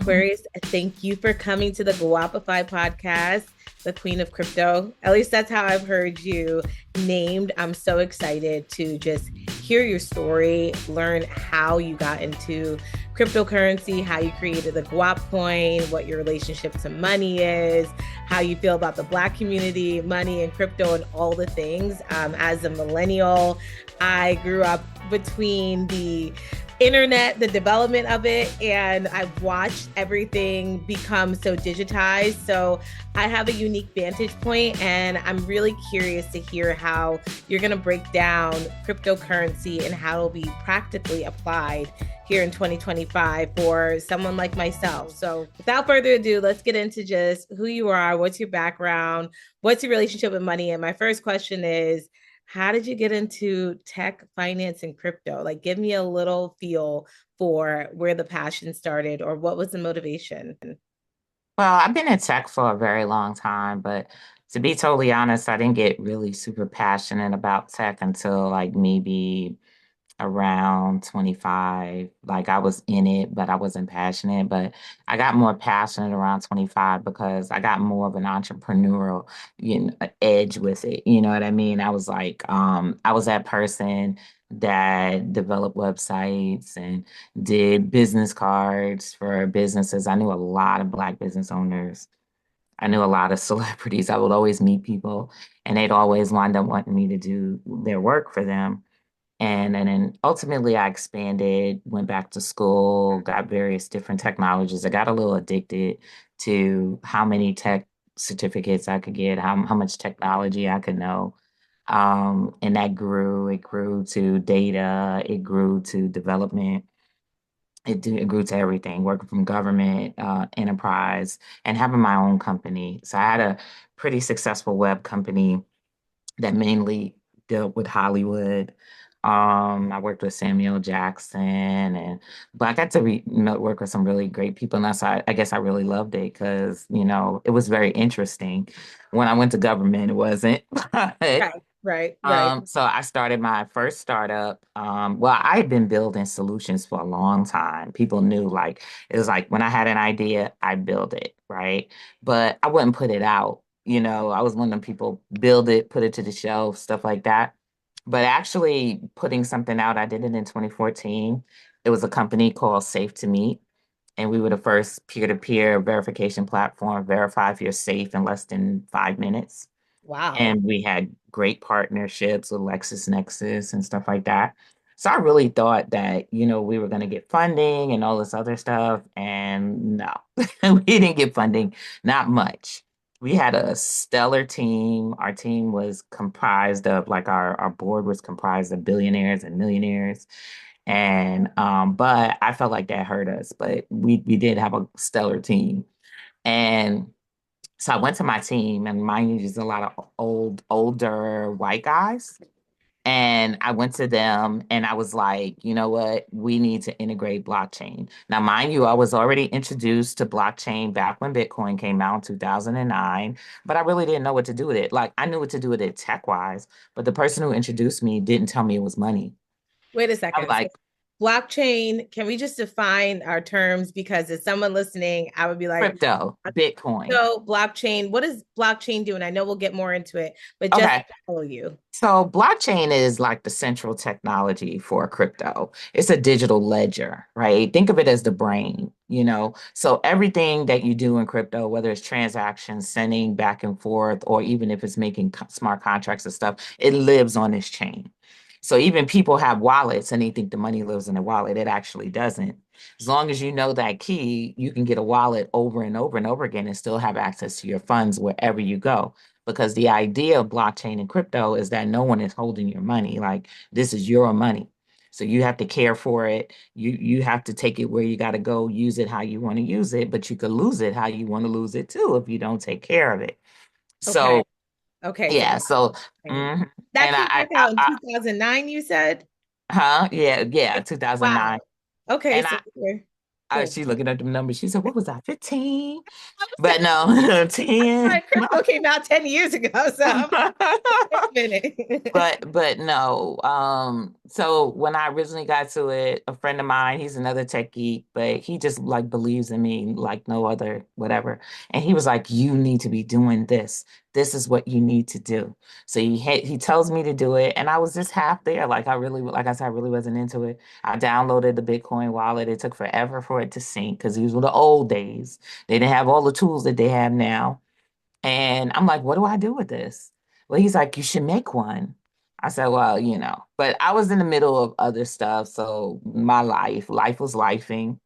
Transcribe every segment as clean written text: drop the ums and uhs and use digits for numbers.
Aquarius. Thank you for coming to the Guapify podcast, the queen of crypto. At least that's how I've heard you named. I'm so excited to just hear your story, learn how you got into cryptocurrency, how you created the Guap Coin, what your relationship to money is, how you feel about the Black community, money and crypto, and all the things. As a millennial, I grew up between the internet, the development of it, and I've watched everything become so digitized. So I have a unique vantage point, and I'm really curious to hear how you're going to break down cryptocurrency and how it'll be practically applied here in 2025 for someone like myself. So without further ado, let's get into just who you are, what's your background, what's your relationship with money. And my first question is, how did you get into tech, finance, and crypto? Like, give me a little feel for where the passion started or what was the motivation. Well, I've been in tech for a very long time, but to be totally honest, I didn't get really super passionate about tech until like maybe around 25. Like I was in it, but I wasn't passionate. But I got more passionate around 25 because I got more of an entrepreneurial, edge with it. You know what I mean? I was that person that developed websites and did business cards for businesses. I knew a lot of Black business owners. I knew a lot of celebrities. I would always meet people, and they'd always wind up wanting me to do their work for them. And then ultimately, I expanded, went back to school, got various different technologies. I got a little addicted to how many tech certificates I could get, how much technology I could know. And that grew. It grew to data, it grew to development. It grew to everything, working from government, enterprise, and having my own company. So I had a pretty successful web company that mainly dealt with Hollywood. I worked with Samuel Jackson, but I got to work with some really great people, and I guess I really loved it because it was very interesting. When I went to government, it wasn't. But Right, right, right. so I started my first startup. Well, I had been building solutions for a long time. People knew like it was like when I had an idea, I'd build it, right? But I wouldn't put it out. I was one of them people build it, put it to the shelf, stuff like that. But actually putting something out, I did it in 2014. It was a company called Safe to Meet. And we were the first peer-to-peer verification platform, verify if you're safe in less than 5 minutes. Wow. And we had great partnerships with LexisNexis and stuff like that. So I really thought that, we were going to get funding and all this other stuff. And no, we didn't get funding, not much. We had a stellar team. Our team was comprised of, like, our board was comprised of billionaires and millionaires. And, but I felt like that hurt us, but we did have a stellar team. And so I went to my team, and mind you, there's a lot of older white guys. And I went to them and I was like, you know what? We need to integrate blockchain. Now, mind you, I was already introduced to blockchain back when Bitcoin came out in 2009, but I really didn't know what to do with it. Like, I knew what to do with it tech wise, but the person who introduced me didn't tell me it was money. Wait a I'm second. So like, blockchain, can we just define our terms? Because as someone listening, I would be like, crypto, Bitcoin. so blockchain, what does blockchain do? And I know we'll get more into it, but just to Okay. follow you. So blockchain is like the central technology for crypto. It's a digital ledger, right? Think of it as the brain. So everything that you do in crypto, whether it's transactions, sending back and forth, or even if it's making smart contracts and stuff, it lives on this chain. So even people have wallets and they think the money lives in a wallet. It actually doesn't. As long as you know that key, you can get a wallet over and over and over again and still have access to your funds wherever you go, because the idea of blockchain and crypto is that no one is holding your money. Like, this is your money. So you have to care for it. You have to take it where you got to go, use it how you want to use it, but you could lose it how you want to lose it too if you don't take care of it. Okay. So Okay. So yeah, so blockchain. mhm. That And came back out in 2009, you said? huh? Yeah, 2009. Wow. Okay. And So I we're Cool. She looking at the numbers. She said, what was that, 15? I was saying, But no, 10. like, crypto came out 10 years ago. So I'm like, wait a minute. But no. So when I originally got to it, a friend of mine, he's another tech geek, but he just like believes in me like no other, whatever. And he was like, you need to be doing this. This is what you need to do. So he tells me to do it. And I was just half there. Like I really, like I said, I really wasn't into it. I downloaded the Bitcoin wallet. It took forever for it to sync because these were the old days. They didn't have all the tools that they have now. And I'm like, what do I do with this? Well, he's like, you should make one. I said, well, but I was in the middle of other stuff. So my life was lifing.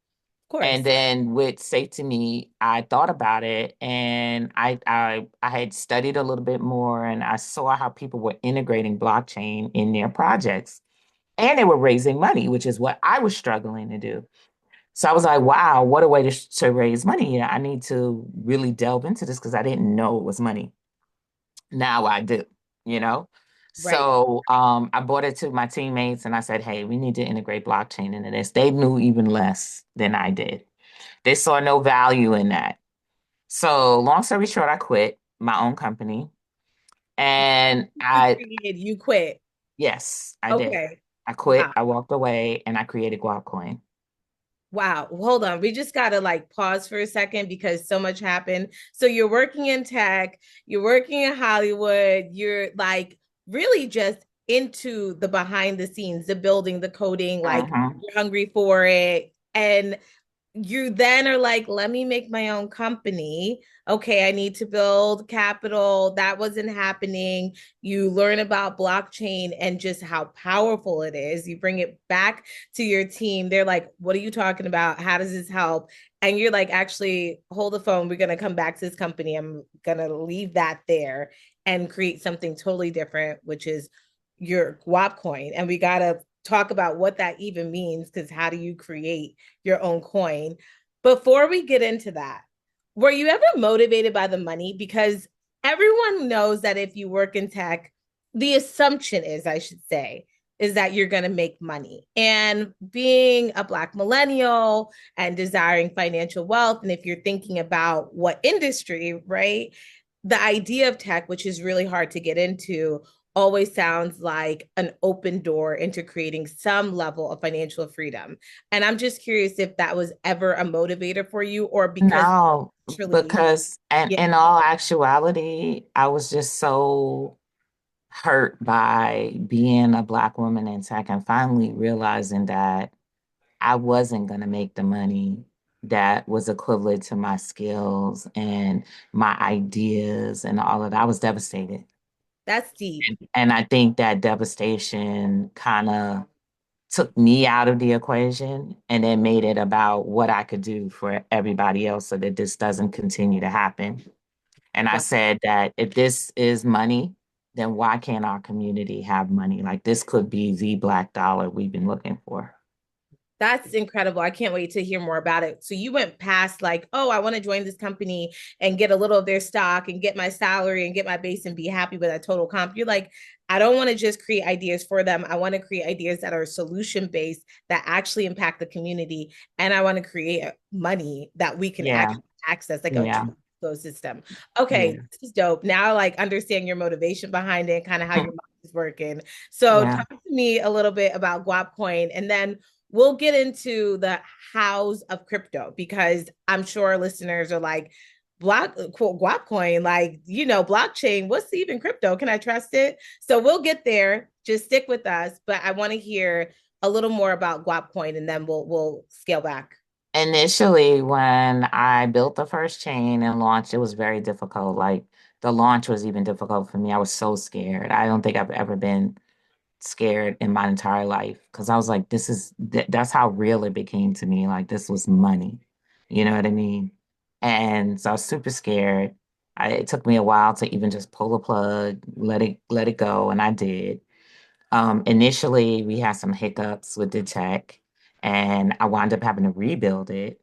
Of And course. then with Safe to Me, I thought about it and I had studied a little bit more and I saw how people were integrating blockchain in their projects. And they were raising money, which is what I was struggling to do. So I was like, wow, what a way to raise money. I need to really delve into this because I didn't know it was money. Now I do, you know? Right. So I brought it to my teammates and I said, hey, we need to integrate blockchain into this. They knew even less than I did. They saw no value in that. So long story short, I quit my own company. And You created, you quit. yes, I did. Okay. I quit, Wow. I walked away, and I created Guap Coin. Wow. Hold on. We just got to like pause for a second because so much happened. So you're working in tech, you're working in Hollywood, you're like really just into the behind the scenes, the building, the coding, like Mhm. you're hungry for it. And you then are like, let me make my own company. Okay, I need to build capital. That wasn't happening. You learn about blockchain and just how powerful it is. You bring it back to your team. They're like, what are you talking about? How does this help? And you're like, actually, hold the phone. We're going to come back to this company. I'm going to leave that there and create something totally different, which is your Guap coin. And we got to talk about what that even means because how do you create your own coin? Before we get into that, were you ever motivated by the money? Because everyone knows that if you work in tech, the assumption is, I should say, is that you're going to make money. And being a Black millennial and desiring financial wealth, and if you're thinking about what industry, right? The idea of tech, which is really hard to get into, always sounds like an open door into creating some level of financial freedom. And I'm just curious if that was ever a motivator for you or because No, truly, because and yeah, in all actuality, I was just so hurt by being a Black woman in tech and finally realizing that I wasn't going to make the money that was equivalent to my skills and my ideas and all of that. I was devastated. that's deep. And I think that devastation kind of took me out of the equation and then made it about what I could do for everybody else so that this doesn't continue to happen. And I Wow. said that if this is money, then why can't our community have money? Like this could be the black dollar we've been looking for. That's incredible. I can't wait to hear more about it. So you went past like, oh, I want to join this company and get a little of their stock and get my salary and get my base and be happy with that total comp. You're like, I don't want to just create ideas for them. I want to create ideas that are solution based that actually impact the community. And I want to create money that we can Yeah, actually access, like a yeah, true ecosystem. Okay, yeah, this is dope. Now I like understand your motivation behind it, kind of how your mind is working. So yeah. talk to me a little bit about Guap Coin and then we'll get into the hows of crypto because I'm sure listeners are like, block quote Guap coin, like blockchain. What's even crypto? Can I trust it? So we'll get there. Just stick with us. But I want to hear a little more about Guap coin, and then we'll scale back. Initially, when I built the first chain and launched, it was very difficult. Like the launch was even difficult for me. I was so scared. I don't think I've ever been scared in my entire life because I was like, that's how real it became to me. Like this was money. You know what I mean? And so I was super scared. It took me a while to even just pull the plug, let it go, and I did. Initially, we had some hiccups with the tech, and I wound up having to rebuild it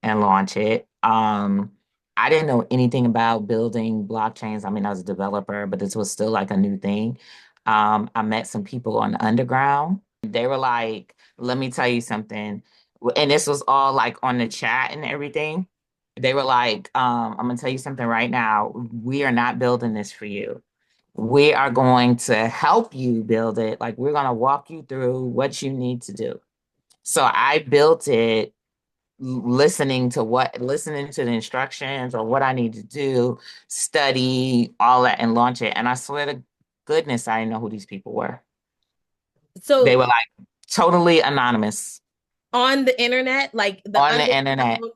and launch it. I didn't know anything about building blockchains. I mean, I was a developer, but this was still like a new thing. I met some people on the underground. They were like, let me tell you something. And this was all like on the chat and everything. They were like, I'm gonna tell you something right now. We are not building this for you. We are going to help you build it. Like we're gonna walk you through what you need to do. So I built it listening to the instructions or what I need to do, study all that and launch it. And I swear to goodness, I didn't know who these people were. They So were like totally anonymous on the internet, like the on the internet. underground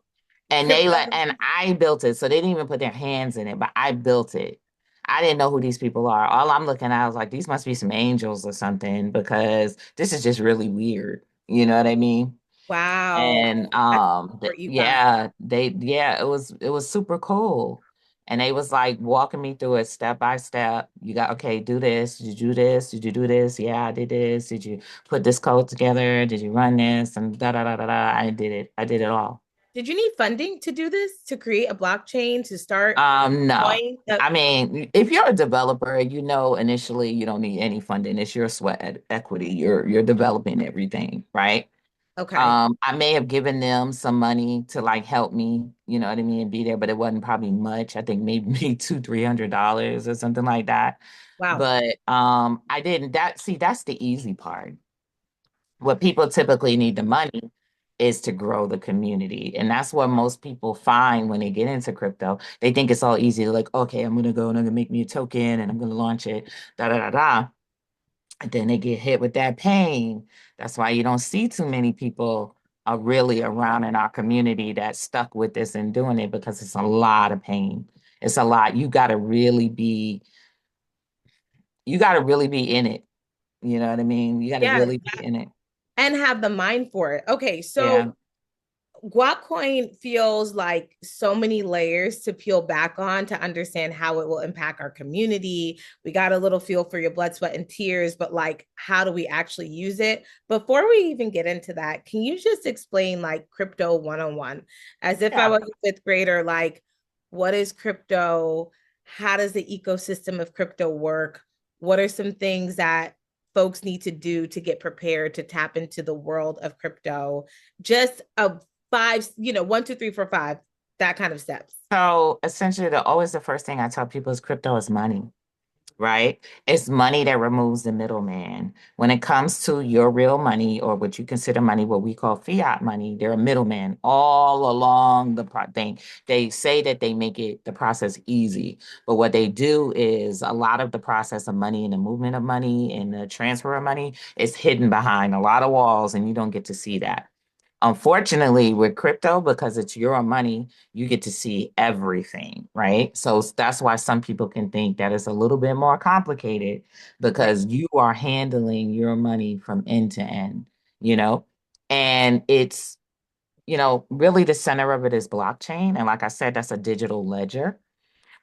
And crypto. I built it. So they didn't even put their hands in it, but I built it. I didn't know who these people are. All I'm looking at, I was like, these must be some angels or something because this is just really weird. You know what I mean? Wow. And That's for you guys. it was super cool. And they was like walking me through it step by step. You got okay, do this, did you do this? Did you do this? Yeah, I did this. Did you put this code together? Did you run this? And da da da da da. I did it. I did it all. Did you need funding to do this, to create a blockchain, to start No. coin? I mean, if you're a developer, you know initially you don't need any funding. It's your equity. You're developing everything, right? Okay. I may have given them some money to like help me, you know what I mean, and be there, but it wasn't probably much. I think maybe $200, $300 or something like that. Wow. But I didn't that's the easy part. What people typically need the money is to grow the community. And that's what most people find when they get into crypto. They think it's all easy. They're like, okay, I'm gonna go and I'm gonna make me a token and I'm gonna launch it, da da da da. And then they get hit with that pain. That's why you don't see too many people are really around in our community that stuck with this and doing it because it's a lot of pain. It's a lot. You gotta really be in it. You know what I mean? You gotta Yeah. really be in it. And have the mind for it. Okay. Yeah. So Guap Coin feels like so many layers to peel back on to understand how it will impact our community. We got a little feel for your blood, sweat, and tears, but like, how do we actually use it? Before we even get into that, can you just explain like crypto 101 as if I Yeah. was a fifth grader? Like, what is crypto? How does the ecosystem of crypto work? What are some things that folks need to do to get prepared to tap into the world of crypto? Just a five, 1, 2, 3, 4, 5, that kind of steps. So essentially always the first thing I tell people is crypto is money. Right? It's money that removes the middleman. When it comes to your real money or what you consider money, what we call fiat money, there are middlemen all along the thing. They say that they make it the process easy, but what they do is a lot of the process of money and the movement of money and the transfer of money is hidden behind a lot of walls, and you don't get to see that. Unfortunately, with crypto, because it's your money, you get to see everything, right? So that's why some people can think that it's a little bit more complicated Right. because you are handling your money from end to end, you know? And it's, really the center of it is blockchain. And like I said, that's a digital ledger.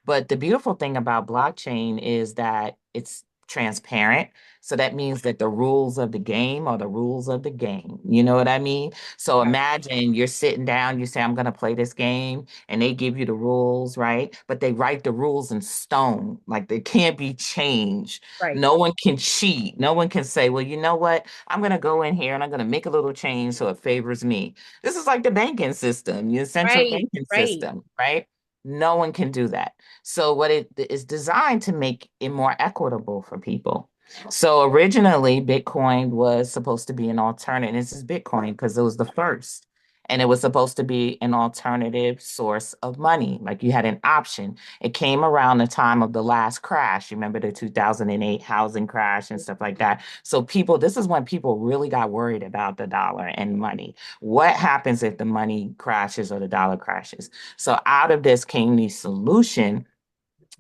But the beautiful thing about blockchain is that it's transparent. So that means that the rules of the game are the rules of the game. You know what I mean? So Right. imagine you're sitting down, you say, I'm going to play this game, and they give you the rules, right? But they write the rules in stone, like they can't be changed. Right. No one can cheat. No one can say, well, you know what? I'm going to go in here and I'm going to make a little change so it favors me. This is like the banking system, your central Right. banking Right. system, right? No one can do that. So what it is designed to make it more equitable for people. So originally Bitcoin was supposed to be an alternative. This is Bitcoin because it was the first. And it was supposed to be an alternative source of money. Like you had an option. It came around the time of the last crash. You remember the 2008 housing crash and stuff like that. So this is when people really got worried about the dollar and money. What happens if the money crashes or the dollar crashes? So out of this came the solution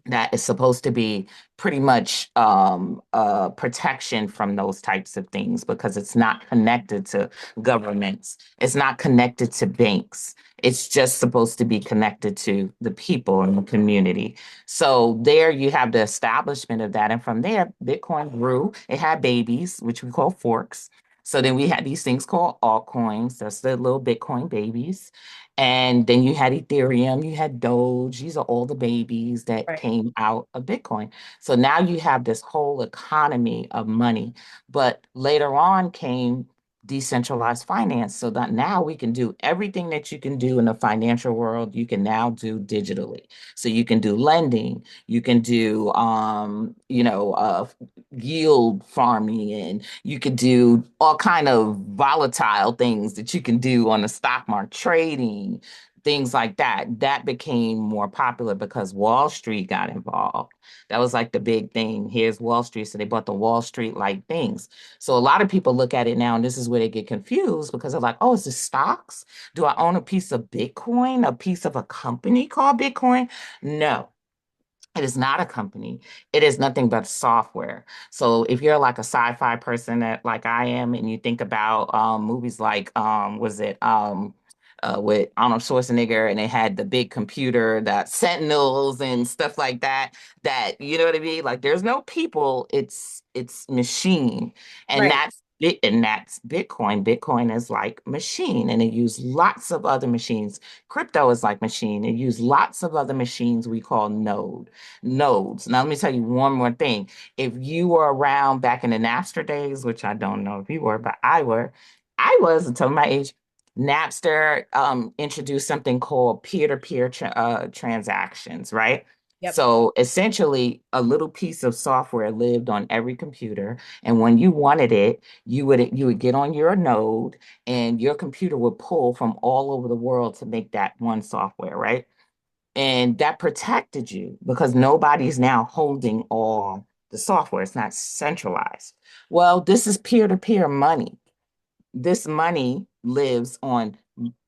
that is supposed to be pretty much protection from those types of things because it's not connected to governments. It's not connected to banks. It's just supposed to be connected to the people in the community. So there you have the establishment of that. And from there, Bitcoin grew. It had babies, which we call forks. So then we had these things called altcoins. That's the little Bitcoin babies. And then you had Ethereum, you had Doge. These are all the babies that Right. came out of Bitcoin. So now you have this whole economy of money. But later on came decentralized finance so that now we can do everything that you can do in the financial world, you can now do digitally. So you can do lending, you can do yield farming, and you could do all kind of volatile things that you can do on the stock market, trading, things like that. That became more popular because Wall Street got involved. That was like the big thing. Here's Wall Street. So they bought the Wall Street like things. So a lot of people look at it now, and this is where they get confused because they're like, oh, is this stocks? Do I own a piece of Bitcoin, a piece of a company called Bitcoin? No. It is not a company. It is nothing but software. So if you're like a sci-fi person that like I am, and you think about movies like was it with Arnold Schwarzenegger, and it had the big computer, that Sentinels and stuff like that, that you know what I mean? Like there's no people, it's machine. And Right. that's it, and that's Bitcoin. Bitcoin is like machine, and it used lots of other machines. Crypto is like machine. It used lots of other machines we call nodes. Now, let me tell you one more thing. If you were around back in the Napster days, which I don't know if you were, but I was until my age. Napster introduced something called peer-to-peer transactions, right? Yep. So essentially, a little piece of software lived on every computer, and when you wanted it, you would get on your node, and your computer would pull from all over the world to make that one software, right? And that protected you because nobody's now holding all the software. It's not centralized. Well, this is peer-to-peer money. This money lives on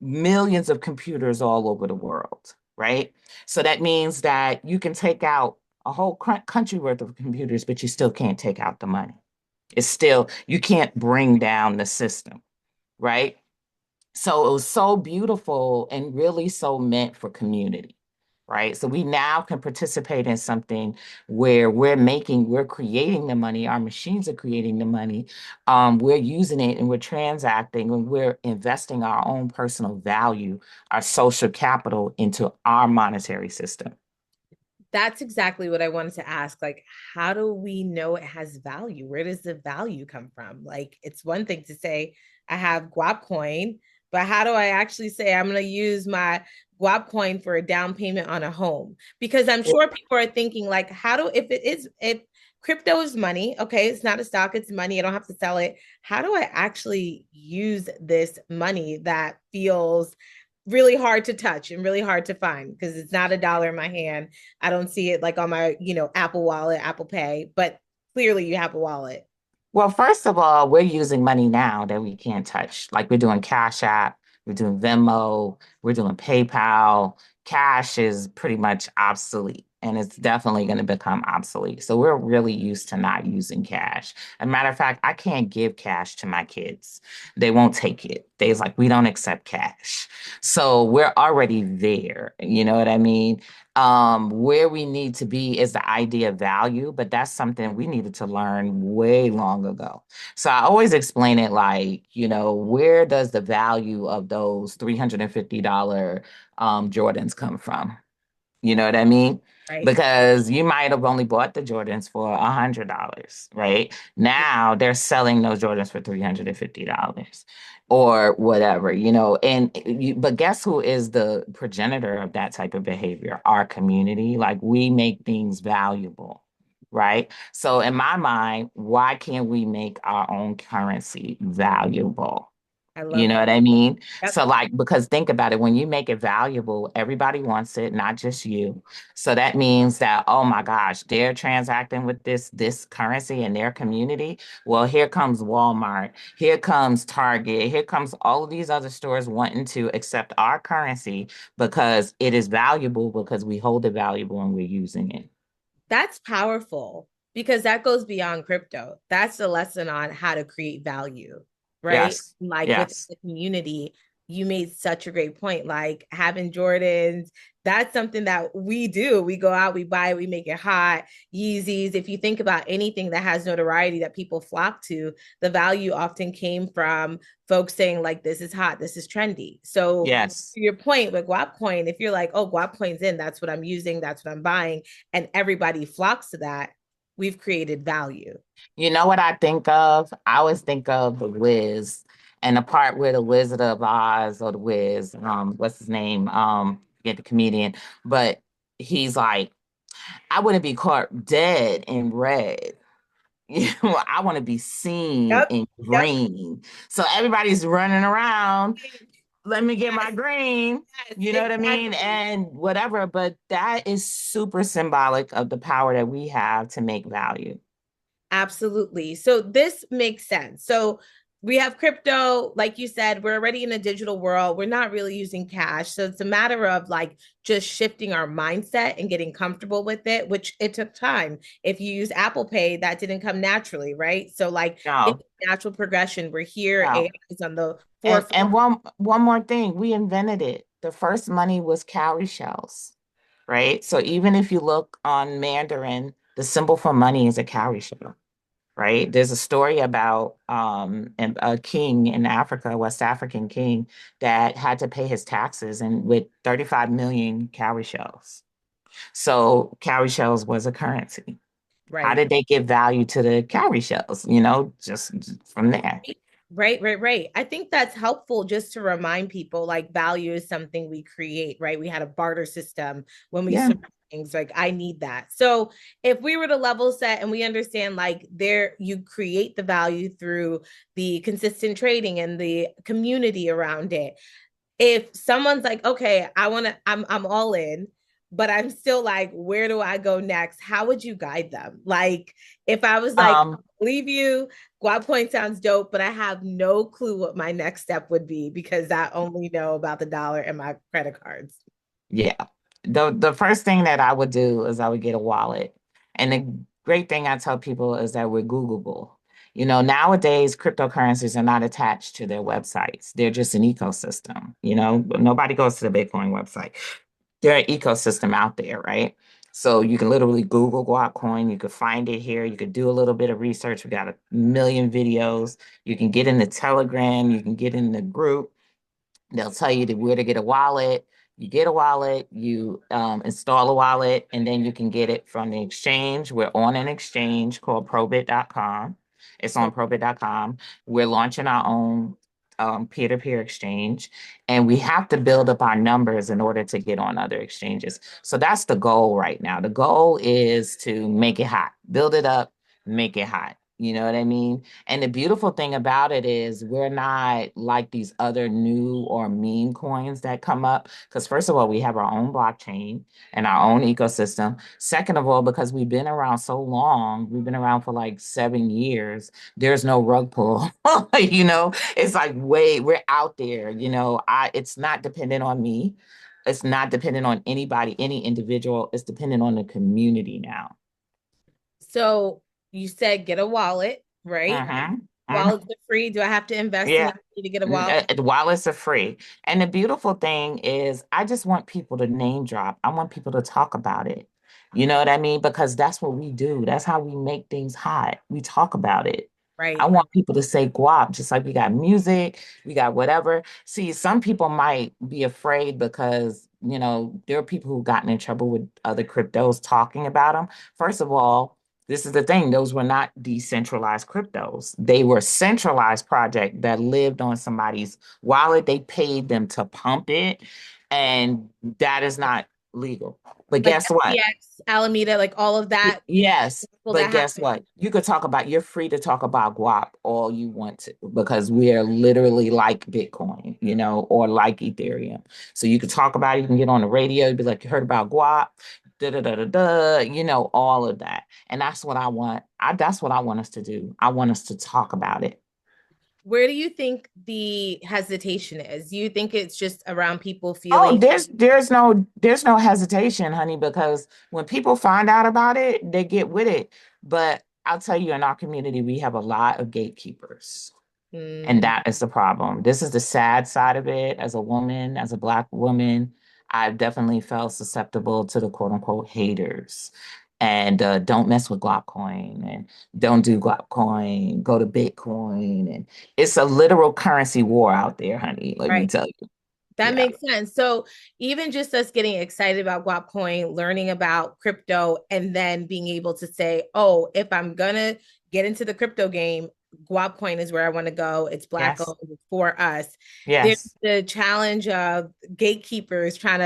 millions of computers all over the world, right? So that means that you can take out a whole country worth of computers, but you still can't take out the money. It's still, you can't bring down the system, right? So it was so beautiful and really so meant for community, right? So we now can participate in something where we're creating the money, our machines are creating the money, we're using it and we're transacting and we're investing our own personal value, our social capital into our monetary system. That's exactly what I wanted to ask. Like, how do we know it has value? Where does the value come from? Like, it's one thing to say, I have Guap Coin, but how do I actually say I'm going to use my Guap Coin for a down payment on a home? Because I'm sure people are thinking, like, if crypto is money, okay, it's not a stock, it's money, I don't have to sell it. How do I actually use this money that feels really hard to touch and really hard to find because it's not a dollar in my hand. I don't see it like on my, Apple Wallet, Apple Pay, but clearly you have a wallet. Well, first of all, we're using money now that we can't touch. Like we're doing Cash App, we're doing Venmo, we're doing PayPal. Cash is pretty much obsolete, and it's definitely going to become obsolete. So we're really used to not using cash. As a matter of fact, I can't give cash to my kids. They won't take it. They's like, we don't accept cash. So we're already there. You know what I mean? Where we need to be is the idea of value, but that's something we needed to learn way long ago. So I always explain it like, where does the value of those $350 Jordans come from? You know what I mean? Right. Because you might have only bought the Jordans for $100, right? Now they're selling those Jordans for $350 or whatever, but guess who is the progenitor of that type of behavior? Our community. Like we make things valuable, right? So in my mind, why can't we make our own currency valuable? I You love know that. what I mean? Yep. So, like, because think about it, when you make it valuable, everybody wants it, not just you. So that means that, oh my gosh, they're transacting with this currency in their community. Well, here comes Walmart, here comes Target, here comes all of these other stores wanting to accept our currency because it is valuable because we hold it valuable and we're using it. That's powerful because that goes beyond crypto. That's the lesson on how to create value, right? Yes. Like within Yes. the community, you made such a great point. Like having Jordans, that's something that we do. We go out, we buy it, we make it hot. Yeezys. If you think about anything that has notoriety that people flock to, the value often came from folks saying, like, this is hot, this is trendy. So, Yes. to your point with Guap Coin, if you're like, oh, Guap Coin's in, that's what I'm using, that's what I'm buying, and everybody flocks to that, we've created value. You know what I think of? I always think of the Wiz. And the part where the Wizard of Oz or the Wiz, what's his name? Get the comedian, but he's like, I wouldn't be caught dead in red. You know, I want to be seen Yep. in Yep. green. So everybody's running around. Let me get my Yes. green. Yes. You know what I mean? Exactly. And whatever. But that is super symbolic of the power that we have to make value. Absolutely. So this makes sense. So we have crypto, like you said, we're already in a digital world. We're not really using cash. So it's a matter of like just shifting our mindset and getting comfortable with it, which it took time. If you use Apple Pay, that didn't come naturally, right? So like it's No, a natural progression. We're here, AI no. is on the And forefront. and one more thing, we invented it. The first money was cowrie shells, right? So even if you look on Mandarin, the symbol for money is a cowrie shell, right? There's a story about a king in Africa, a West African king, that had to pay his taxes and with 35 million cowrie shells. So cowrie shells was a currency. How Right. did they give value to the cowrie shells? You know, just from there. Right. I think that's helpful just to remind people like value is something we create, right? We had a barter system when we Yeah. started things like I need that. So if we were to level set and we understand like there you create the value through the consistent trading and the community around it, if someone's like, okay, I'm all in, but I'm still like, where do I go next? How would you guide them? Like, if I was like, Um, leave you, Guap Coin sounds dope, but I have no clue what my next step would be because I only know about the dollar and my credit cards. Yeah. The first thing that I would do is I would get a wallet. And the great thing I tell people is that we're Googleable. You know, nowadays cryptocurrencies are not attached to their websites. They're just an ecosystem. You know, nobody goes to the Bitcoin website. They're an ecosystem out there, right? So you can literally Google Guap Coin. You could find it here. You could do a little bit of research. We got a million videos. You can get in the Telegram. You can get in the group. They'll tell you where to get a wallet. You get a wallet, you install a wallet, and then you can get it from the exchange. We're on an exchange called probit.com. It's on probit.com. We're launching our own peer-to-peer exchange, and we have to build up our numbers in order to get on other exchanges. So that's the goal right now. The goal is to make it hot, build it up, make it hot. You know what I mean? And the beautiful thing about it is we're not like these other new or meme coins that come up. Because first of all, we have our own blockchain and our own ecosystem. Second of all, because we've been around so long, we've been around for like 7 years, there's no rug pull. You know, it's like we're out there, you know. It's not dependent on me. It's not dependent on anybody, any individual. It's dependent on the community now. So you said get a wallet, right? Mm-hmm. Wallets are free. Do I have to invest in Yeah. the money to get a wallet? Wallets are free. And the beautiful thing is, I just want people to name drop. I want people to talk about it. You know what I mean? Because that's what we do. That's how we make things hot. We talk about it. I Right. want people to say guap, just like we got music, we got whatever. See, some people might be afraid because, you know, there are people who've gotten in trouble with other cryptos talking about them. First of all, this is the thing, those were not decentralized cryptos. They were centralized project that lived on somebody's wallet. They paid them to pump it, and that is not legal. But Like guess what? FTX, Alameda, like all of that. Yes, Will but that guess happen? what? You're free to talk about guap all you want to because we are literally like Bitcoin, you know, or like Ethereum. So you can talk about it, you can get on the radio, be like, you heard about guap, da da da da da, you know, all of that. And that's what I want. That's what I want us to do. I want us to talk about it. Where do you think the hesitation is? Do you think it's just around people Oh, feeling there's no hesitation, honey, because when people find out about it, they get with it. But I'll tell you, in our community, we have a lot of gatekeepers. And mm, that is the problem. This is the sad side of it. As a woman, as a Black woman, I've definitely felt susceptible to the quote unquote haters. And don't mess with Guap Coin and don't do Guap Coin, go to Bitcoin. And it's a literal currency war out there, honey. Let me right? tell you. That Yeah. makes sense. So even just us getting excited about Guap Coin, learning about crypto, and then being able to say, oh, if I'm gonna get into the crypto game, Guap Coin is where I want to go. It's Black Yes. owned, it's for us. There's Yes. the challenge of gatekeepers trying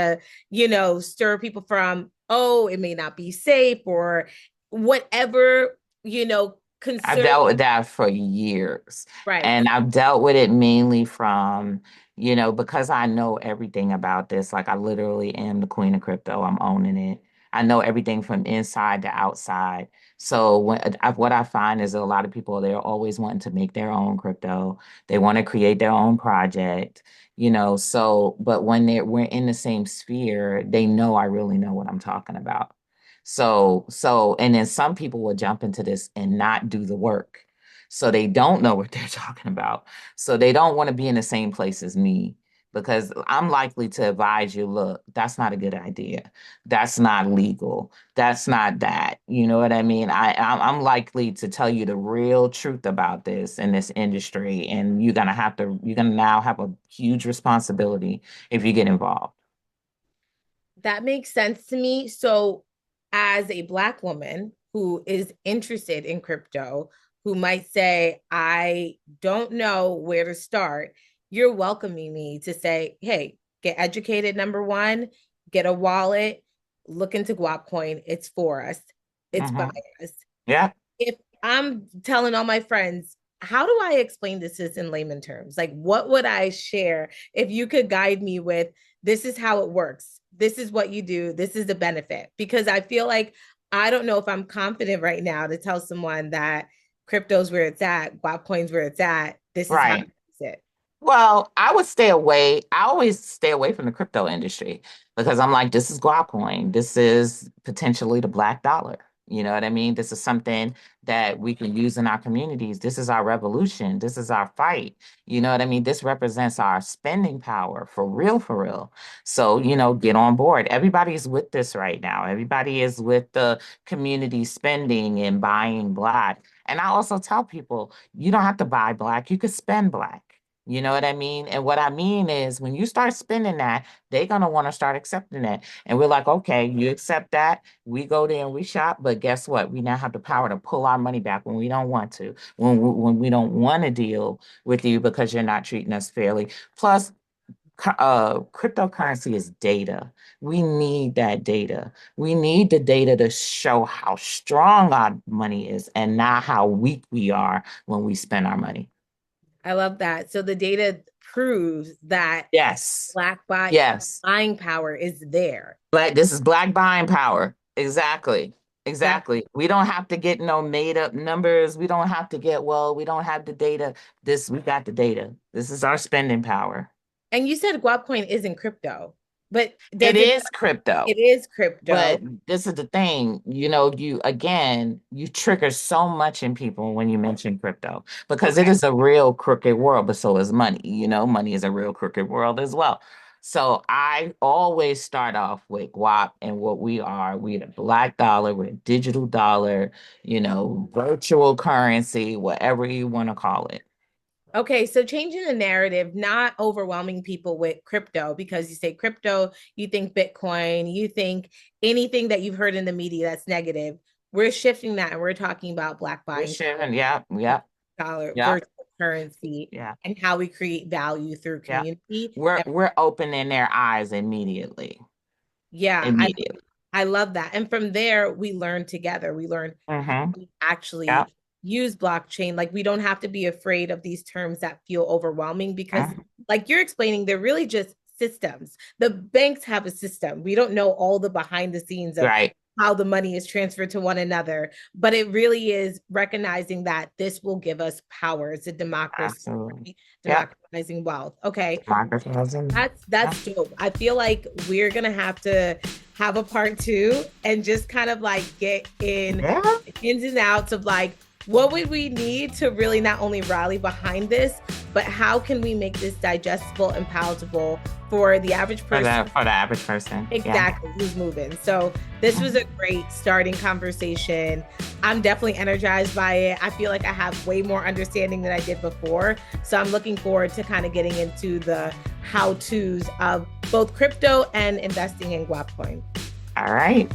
to, stir people from, oh, it may not be safe or whatever, I've concern. dealt with that for years. Right. And I've dealt with it mainly from, because I know everything about this. Like I literally am the queen of crypto. I'm owning it. I know everything from inside to outside. So what I find is a lot of people, they're always wanting to make their own crypto. They want to create their own project, but when we're in the same sphere, they know I really know what I'm talking about. And then some people will jump into this and not do the work. So they don't know what they're talking about. So they don't want to be in the same place as me because I'm likely to advise you, look, that's not a good idea. That's not legal. That's not that. You know what I mean? I'm likely to tell you the real truth about this in this industry. And you're gonna now have a huge responsibility if you get involved. That makes sense to me. So, as a Black woman who is interested in crypto, who might say, I don't know where to start, you're welcoming me to say, hey, get educated, number one, get a wallet, look into Guap Coin. It's for us, it's by Hmm. us. Yeah. If I'm telling all my friends, how do I explain this in layman terms? Like, what would I share if you could guide me with this is how it works? This is what you do. This is the benefit. Because I feel like I don't know if I'm confident right now to tell someone that crypto's where it's at, Guap Coin's where it's at. This is how Right. it's it. Well, I would stay away. I always stay away from the crypto industry because I'm like, this is Guap Coin. This is potentially the black dollar. You know what I mean? This is something that we can use in our communities. This is our revolution. This is our fight. You know what I mean? This represents our spending power for real, for real. So, get on board. Everybody's with this right now. Everybody is with the community spending and buying black. And I also tell people, you don't have to buy black. You could spend black. You know what I mean? And what I mean is when you start spending that, they're going to want to start accepting that. And we're like, okay, you accept that. We go there and we shop. But guess what? We now have the power to pull our money back when we don't want to, when we don't want to deal with you because you're not treating us fairly. Plus, cryptocurrency is data. We need that data. We need the data to show how strong our money is and not how weak we are when we spend our money. I love that. So the data proves that Yes. black Yes. buying power is there. This is black buying power. Exactly. That Exactly. We don't have to get no made up numbers. We don't have to get, well, we don't have the data. We got the data. This is our spending power. and you said Guap Coin isn't crypto, but It does it? is crypto. It is But crypto. this is the thing, you trigger so much in people when you mention crypto because it Okay. is a real crooked world, but so is money. Money is a real crooked world as well. So I always start off with guap and what we are. We're the black dollar, we're a digital dollar, virtual currency, whatever you want to call it. Okay, so changing the narrative, not overwhelming people with crypto because you say crypto, you think Bitcoin, you think anything that you've heard in the media that's negative. We're shifting that and we're talking about black We're buying sharing. power, Yep, black yep, dollar, yep, virtual currency, yeah, and how we create value through yeah. community. We're And we're opening their eyes immediately. yeah, Immediately. I love that. And from there, we learn together. We learn how Mm-hmm. we Yep. actually use blockchain. Like, we don't have to be afraid of these terms that feel overwhelming because, Mhm. like you're explaining, they're really just systems. The banks have a system. We don't know all the behind the scenes of Right. how the money is transferred to one another, but it really is recognizing that this will give us power. It's a democracy, Absolutely. right? Yep. Democratizing wealth. Okay, Democratizing. that's Yeah. dope. I feel like we're gonna have to have a part two and just kind of like get in Yeah. ins and outs of like what would we need to really not only rally behind this, but how can we make this digestible and palatable for the average For person the average person. Yeah. exactly who's moving. So this was Mhm. a great starting conversation. I'm definitely energized by it. I feel like I have way more understanding than I did before. So I'm looking forward to kind of getting into the how to's of both crypto and investing in Guap Coin. All right.